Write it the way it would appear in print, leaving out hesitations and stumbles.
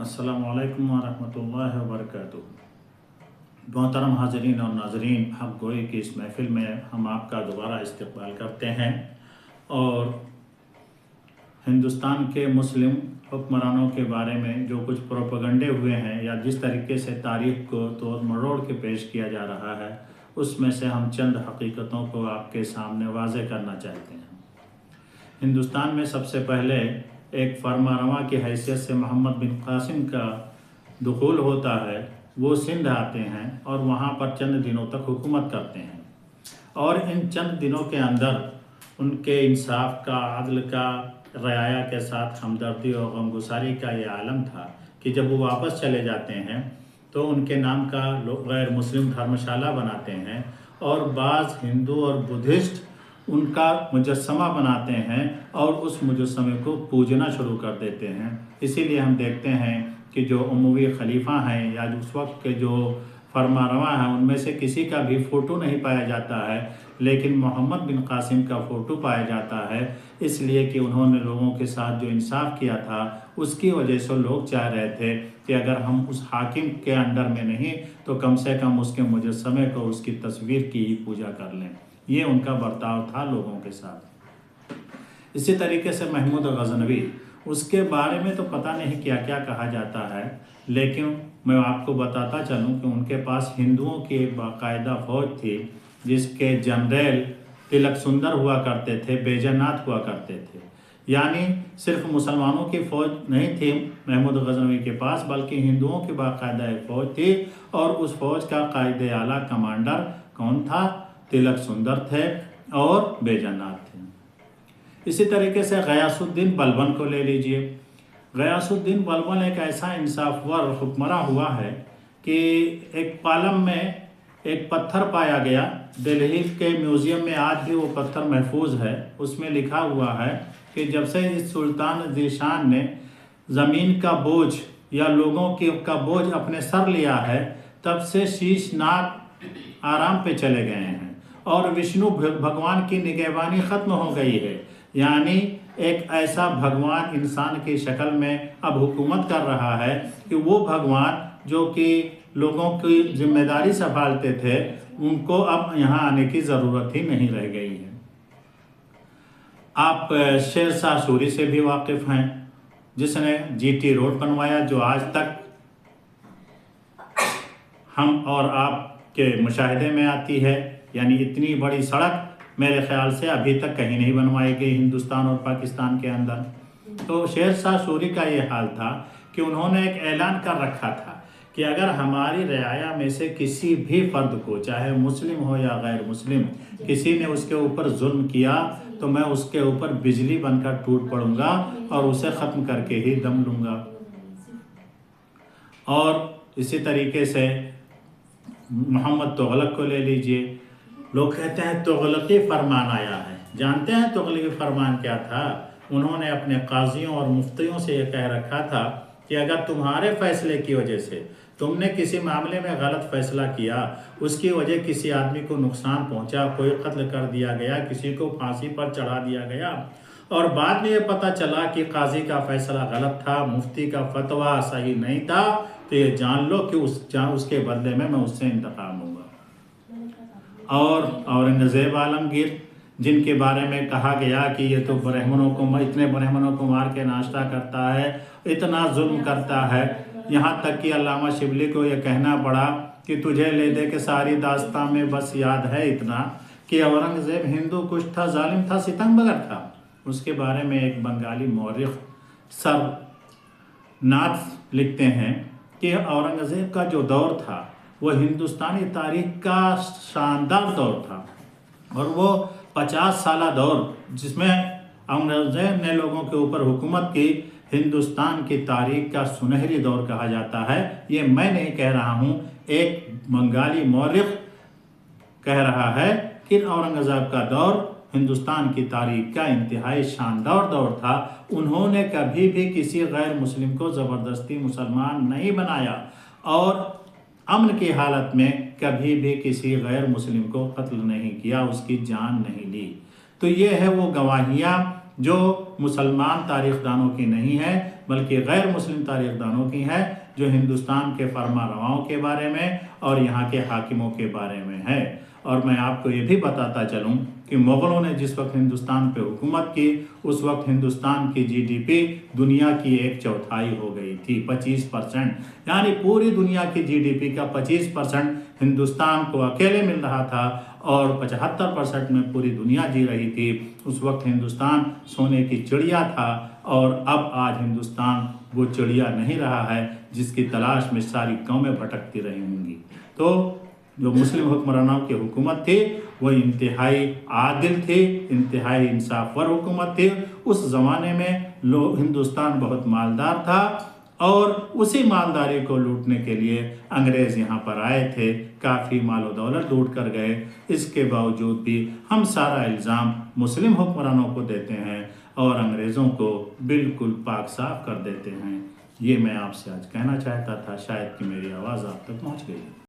अस्सलामु अलैकुम वरहमतुल्लाहि वबरकातुहू। मोहतरम हाज़रीन और नाज़रीन, हक़ गोई की इस महफ़िल में हम आपका दोबारा इस्तक़बाल करते हैं और हिंदुस्तान के मुस्लिम हुक्मरानों के बारे में जो कुछ प्रोपेगंडे हुए हैं या जिस तरीके से तारीख़ को तोड़ मरोड़ के पेश किया जा रहा है, उसमें से हम चंद हकीकतों को आपके सामने वाज़े करना चाहते हैं। हिंदुस्तान में सबसे पहले एक फरमारवा की हैसियत से मोहम्मद बिन कासिम का दुखूल होता है। वो सिंध आते हैं और वहाँ पर चंद दिनों तक हुकूमत करते हैं और इन चंद दिनों के अंदर उनके इंसाफ का, अदल का, रयाया के साथ हमदर्दी और गमगुसारी का ये आलम था कि जब वो वापस चले जाते हैं तो उनके नाम का लोग गैर मुस्लिम धर्मशाला बनाते हैं और बाज़ हिंदू और बुद्धिस्ट उनका मुजस्समा बनाते हैं और उस मुजस्समे को पूजना शुरू कर देते हैं। इसीलिए हम देखते हैं कि जो उमवी खलीफा हैं या उस वक्त के जो फरमारवा हैं उनमें से किसी का भी फ़ोटो नहीं पाया जाता है, लेकिन मोहम्मद बिन कासिम का फ़ोटो पाया जाता है, इसलिए कि उन्होंने लोगों के साथ जो इंसाफ किया था उसकी वजह से लोग चाह रहे थे कि अगर हम उस हाकिम के अंडर में नहीं तो कम से कम उसके मुजस्समे को, उसकी तस्वीर की ही पूजा कर लें। ये उनका बर्ताव था लोगों के साथ। इसी तरीके से महमूद गज़नवी, उसके बारे में तो पता नहीं क्या क्या कहा जाता है, लेकिन मैं आपको बताता चलूं कि उनके पास हिंदुओं की एक बाकायदा फ़ौज थी जिसके जनरल तिलक सुंदर हुआ करते थे, बेजनात हुआ करते थे। यानी सिर्फ मुसलमानों की फ़ौज नहीं थी महमूद गज़नवी के पास, बल्कि हिंदुओं की बाकायदा एक फ़ौज थी और उस फ़ौज का कायदे आला कमांडर कौन था? तिलक सुंदर थे और बेजनात थे। इसी तरीके से गयासुद्दीन बलबन को ले लीजिए। गयासुद्दीन बलबन एक ऐसा इंसाफवर हुक्मरां हुआ है कि एक पालम में एक पत्थर पाया गया। दिल्ली के म्यूज़ियम में आज भी वो पत्थर महफूज है। उसमें लिखा हुआ है कि जब से इस सुल्तान ज़ीशान ने ज़मीन का बोझ या लोगों का बोझ अपने सर लिया है, तब से शीशनाग आराम पे चले गए हैं और विष्णु भगवान की निगहबानी ख़त्म हो गई है। यानी एक ऐसा भगवान इंसान की शक्ल में अब हुकूमत कर रहा है कि वो भगवान जो कि लोगों की जिम्मेदारी संभालते थे, उनको अब यहाँ आने की ज़रूरत ही नहीं रह गई है। आप शेर शाह सूरी से भी वाकिफ़ हैं, जिसने जीटी रोड बनवाया, जो आज तक हम और आप के मुशाहिदे में आती है। यानी इतनी बड़ी सड़क मेरे ख्याल से अभी तक कहीं नहीं बनवाई गई हिंदुस्तान और पाकिस्तान के अंदर। तो शेर शाह सूरी का ये हाल था कि उन्होंने एक ऐलान कर रखा था कि अगर हमारी रियाया में से किसी भी फ़र्द को, चाहे मुस्लिम हो या गैर मुस्लिम, किसी ने उसके ऊपर जुल्म किया तो मैं उसके ऊपर बिजली बनकर टूट पड़ूंगा और उसे ख़त्म करके ही दम लूँगा। और इसी तरीके से मोहम्मद तुगलक को ले लीजिए। लोग कहते हैं तुगलकी फरमान आया है। जानते हैं तुगलकी फरमान क्या था? उन्होंने अपने काजियों और मुफ्तियों से ये कह रखा था कि अगर तुम्हारे फैसले की वजह से तुमने किसी मामले में गलत फैसला किया, उसकी वजह किसी आदमी को नुकसान पहुंचा, कोई कत्ल कर दिया गया, किसी को फांसी पर चढ़ा दिया गया और बाद में ये पता चला कि काजी का फैसला गलत था, मुफ्ती का फतवा सही नहीं था, तो ये जान लो कि उसके बदले में मैं उससे इंतकाम लूँगा। और औरंगज़ेब आलमगीर, जिनके बारे में कहा गया कि ये तो इतने ब्राह्मणों को मार के नाश्ता करता है, इतना जुल्म करता है, यहाँ तक कि अल्लामा शिबली को ये कहना पड़ा कि तुझे ले दे के सारी दास्तां में बस याद है इतना कि औरंगज़ेब हिंदू कुश था, जालिम था, सितमगर था। उसके बारे में एक बंगाली मौरिख सर नाथ लिखते हैं कि औरंगज़ेब का जो दौर था वो हिंदुस्तानी तारीख़ का शानदार दौर था और वो 50 साला दौर जिसमें औरंगज़ेब ने लोगों के ऊपर हुकूमत की, हिंदुस्तान की तारीख़ का सुनहरी दौर कहा जाता है। ये मैं नहीं कह रहा हूँ, एक बंगाली मौरिख कह रहा है कि औरंगज़ेब का दौर हिंदुस्तान की तारीख़ का इंतहाई शानदार दौर था। उन्होंने कभी भी किसी गैर मुस्लिम को ज़बरदस्ती मुसलमान नहीं बनाया और अमन की हालत में कभी भी किसी गैर मुस्लिम को कत्ल नहीं किया, उसकी जान नहीं ली। तो ये है वो गवाहियाँ जो مسلمان تاریخ دانوں کی نہیں ہے بلکہ غیر مسلم تاریخ دانوں کی ہے، جو ہندوستان کے فرما رواؤں کے بارے میں اور یہاں کے حاکموں کے بارے میں ہے۔ اور میں آپ کو یہ بھی بتاتا چلوں کہ مغلوں نے جس وقت ہندوستان پہ حکومت کی، اس وقت ہندوستان کی جی ڈی پی دنیا کی 1/4 ہو گئی تھی، 25%، یعنی پوری دنیا کی جی ڈی پی کا 25% ہندوستان کو اکیلے مل رہا تھا اور 75% میں پوری دنیا جی رہی تھی۔ اس وقت ہندوستان سونے کی چڑیا تھا، اور اب آج ہندوستان وہ چڑیا نہیں رہا ہے جس کی تلاش میں ساری قومیں بھٹکتی رہی ہوں گی۔ تو جو مسلم حکمرانوں کی حکومت تھی وہ انتہائی عادل تھی، انتہائی انصاف ور حکومت تھی۔ اس زمانے میں ہندوستان بہت مالدار تھا، اور اسی مالداری کو لوٹنے کے لیے انگریز یہاں پر آئے تھے، کافی مال و دولت لوٹ کر گئے۔ اس کے باوجود بھی ہم سارا الزام مسلم حکمرانوں کو دیتے ہیں اور انگریزوں کو بالکل پاک صاف کر دیتے ہیں۔ یہ میں آپ سے آج کہنا چاہتا تھا، شاید کہ میری آواز آپ تک پہنچ گئی۔